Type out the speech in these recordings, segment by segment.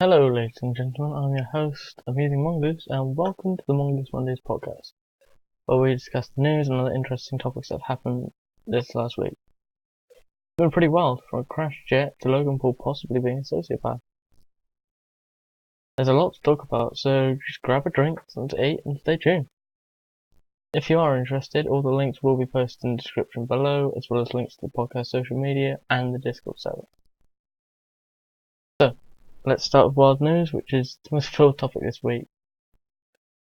Hello ladies and gentlemen, I'm your host, Amazing Mongoose, and welcome to the Mongoose Mondays podcast, where we discuss the news and other interesting topics that happened this last week. It's been pretty wild, from a crashed jet to Logan Paul possibly being a sociopath. There's a lot to talk about, so just grab a drink, something to eat, and stay tuned. If you are interested, all the links will be posted in the description below, as well as links to the podcast social media and the Discord server. So, let's start with wild news, which is the most filled topic this week.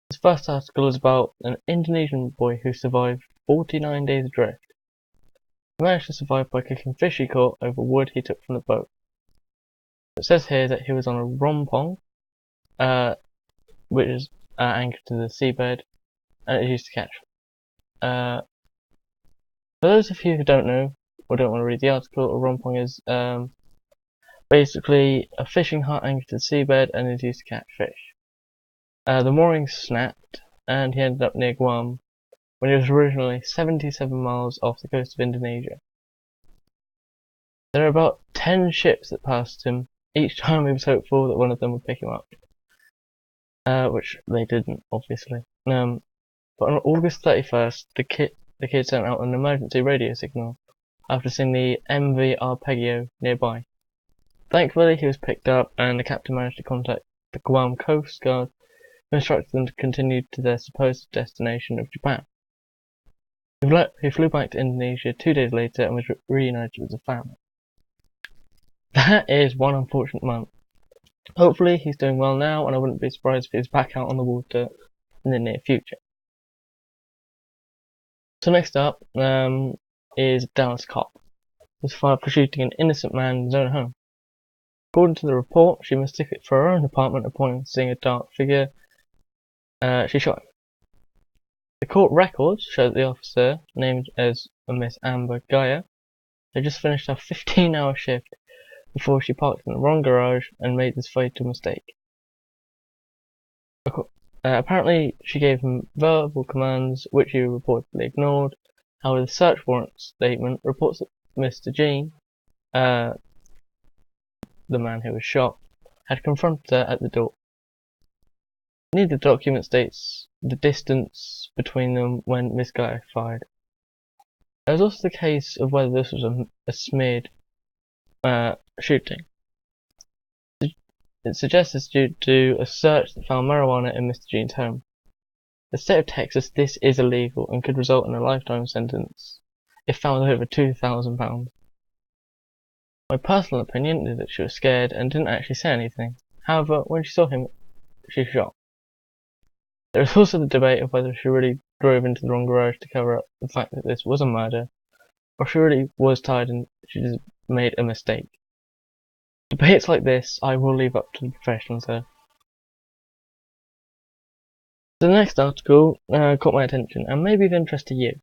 This first article is about an Indonesian boy who survived 49 days adrift. He managed to survive by kicking fish he caught over wood he took from the boat. It says here that he was on a rompong, which is anchored to the seabed, and it used to catch. For those of you who don't know, or don't want to read the article, a rompong is basically a fishing hut anchored to the seabed and is used to catch fish. The moorings snapped, and he ended up near Guam when he was originally 77 miles off the coast of Indonesia. There are about 10 ships that passed him. Each time he was hopeful that one of them would pick him up. Which they didn't, obviously. But on August 31st, the kid sent out an emergency radio signal after seeing the MV Arpeggio nearby. Thankfully, he was picked up, and the captain managed to contact the Guam Coast Guard, who instructed them to continue to their supposed destination of Japan. He flew back to Indonesia 2 days later and was reunited with the family. That is one unfortunate month. Hopefully he's doing well now, and I wouldn't be surprised if he's back out on the water in the near future. So next up is a Dallas cop who was fired for shooting an innocent man in his own home. According to the report, she mistook it for her own apartment upon seeing a dark figure. She shot him. The court records show that the officer, named as Miss Amber Gaia, had just finished her 15-hour shift before she parked in the wrong garage and made this fatal mistake. Apparently, she gave him verbal commands, which he reportedly ignored. However, the search warrant statement reports that Mr. Jean, the man who was shot, had confronted her at the door. Neither document states the distance between them when Miss Gaia fired. There was also the case of whether this was a smeared shooting. It suggests this due to a search that found marijuana in Mr. Jean's home. The state of Texas, this is illegal and could result in a lifetime sentence if found over £2,000. My personal opinion is that she was scared and didn't actually say anything. However, when she saw him, she shot. There is also the debate of whether she really drove into the wrong garage to cover up the fact that this was a murder, or she really was tired and she just made a mistake. Debates like this I will leave up to the professionals there. The next article caught my attention and may be of interest to you.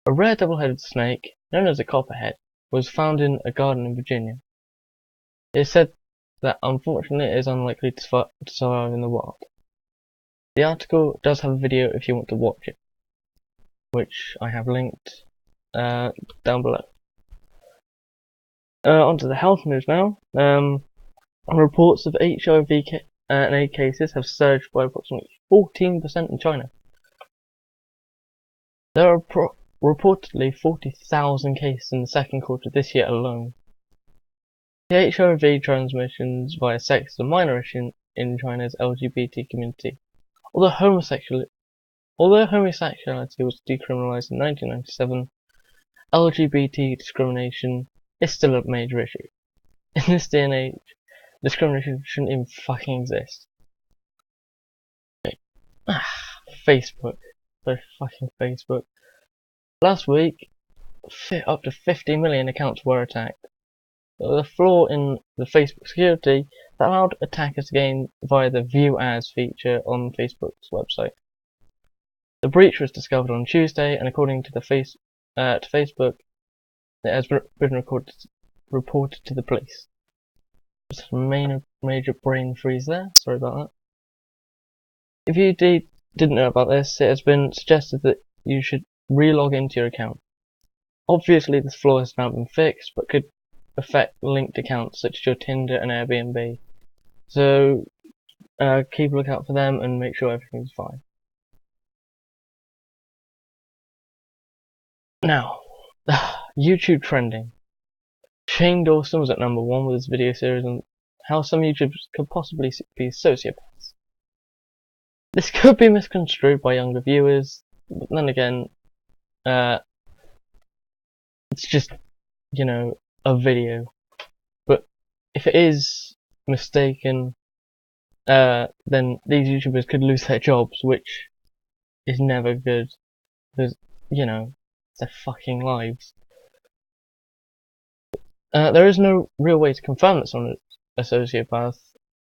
A rare double-headed snake, known as a copperhead, was found in a garden in Virginia. It is said that unfortunately it is unlikely to survive in the wild. The article does have a video if you want to watch it, which I have linked down below. Onto the health news now. Reports of HIV and AIDS cases have surged by approximately 14% in China. There are reportedly 40,000 cases in the second quarter of this year alone. The HIV transmissions via sex is a minor issue in China's LGBT community. Although homosexuality was decriminalized in 1997, LGBT discrimination is still a major issue. In this day and age, discrimination shouldn't even fucking exist. Okay. Facebook. So fucking Facebook. Last week, up to 50 million accounts were attacked. There was a flaw in the Facebook security that allowed attackers to gain via the View Ads feature on Facebook's website. The breach was discovered on Tuesday, and according to Facebook, it has been reported to the police. Just a major brain freeze there. Sorry about that. If you didn't know about this, it has been suggested that you should re-log into your account. Obviously, this flaw has now been fixed, but could affect linked accounts such as your Tinder and Airbnb. So keep a lookout for them and make sure everything's fine. Now, YouTube trending. Shane Dawson was at #1 with his video series on how some YouTubers could possibly be sociopaths. This could be misconstrued by younger viewers, but then again, it's just, a video. But if it is mistaken, then these YouTubers could lose their jobs, which is never good, because, it's their fucking lives. There is no real way to confirm that someone is a sociopath,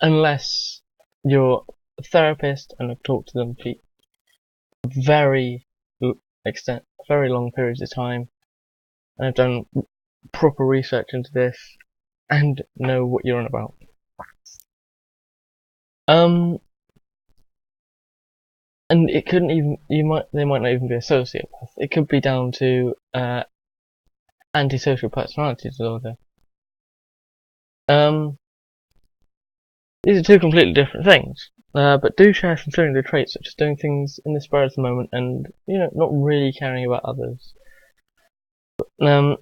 unless you're a therapist and have talked to them for very long periods of time, and have done proper research into this, and know what you're on about. And it couldn't even, they might not even be a sociopath. It could be down to, antisocial personality disorder. These are two completely different things, but do share some similar traits, such as doing things in the spur of the moment and, not really caring about others. A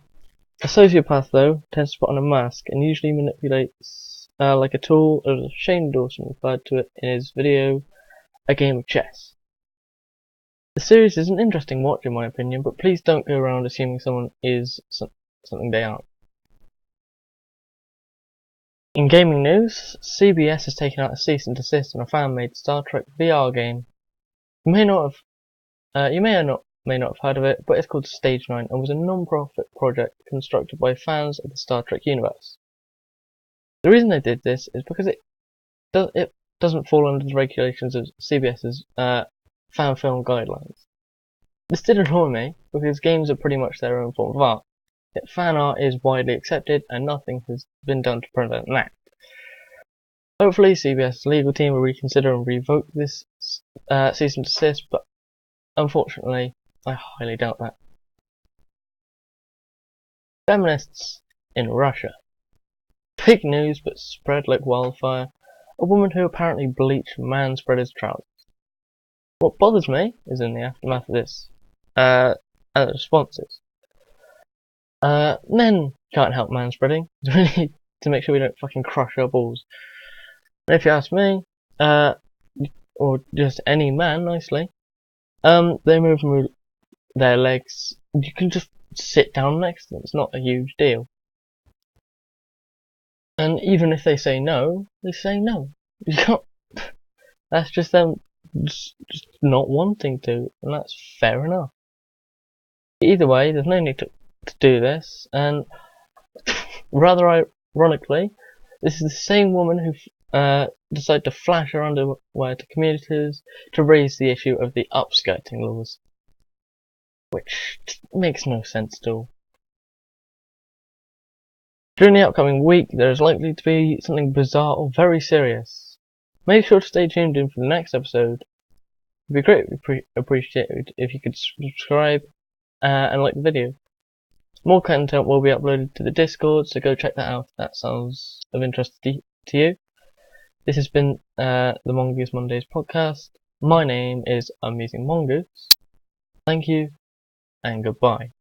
sociopath, though, tends to put on a mask and usually manipulates, like a tool, as Shane Dawson referred to it in his video, a game of chess. The series is an interesting watch in my opinion, but please don't go around assuming someone is something they aren't. In gaming news, CBS has taken out a cease and desist on a fan-made Star Trek VR game. You may or not have heard of it, but it's called Stage 9 and was a non-profit project constructed by fans of the Star Trek universe. The reason they did this is because it doesn't fall under the regulations of CBS's fan film guidelines. This did annoy me, because games are pretty much their own form of art, yet fan art is widely accepted and nothing has been done to prevent that. Hopefully CBS's legal team will reconsider and revoke this cease and desist, but unfortunately I highly doubt that. Feminists in Russia. Big news, but spread like wildfire. A woman who apparently bleached man-spreader's trousers. What bothers me is in the aftermath of this, and the responses. Men can't help man-spreading. We need to make sure we don't fucking crush our balls. And if you ask me, or just any man, nicely, they move their legs. You can just sit down next to them. It's not a huge deal. And even if they say no, they say no. You can't. That's just them just not wanting to, and that's fair enough. Either way, there's no need to do this, and rather ironically, this is the same woman who decided to flash her underwear to commuters to raise the issue of the upskirting laws, which makes no sense at all. During the upcoming week, there is likely to be something bizarre or very serious. Make sure to stay tuned in for the next episode. It would be greatly appreciated if you could subscribe and like the video. More content will be uploaded to the Discord, so go check that out if that sounds of interest to you. This has been the MongooseMondays podcast. My name is Amusing Mongoose. Thank you, and goodbye.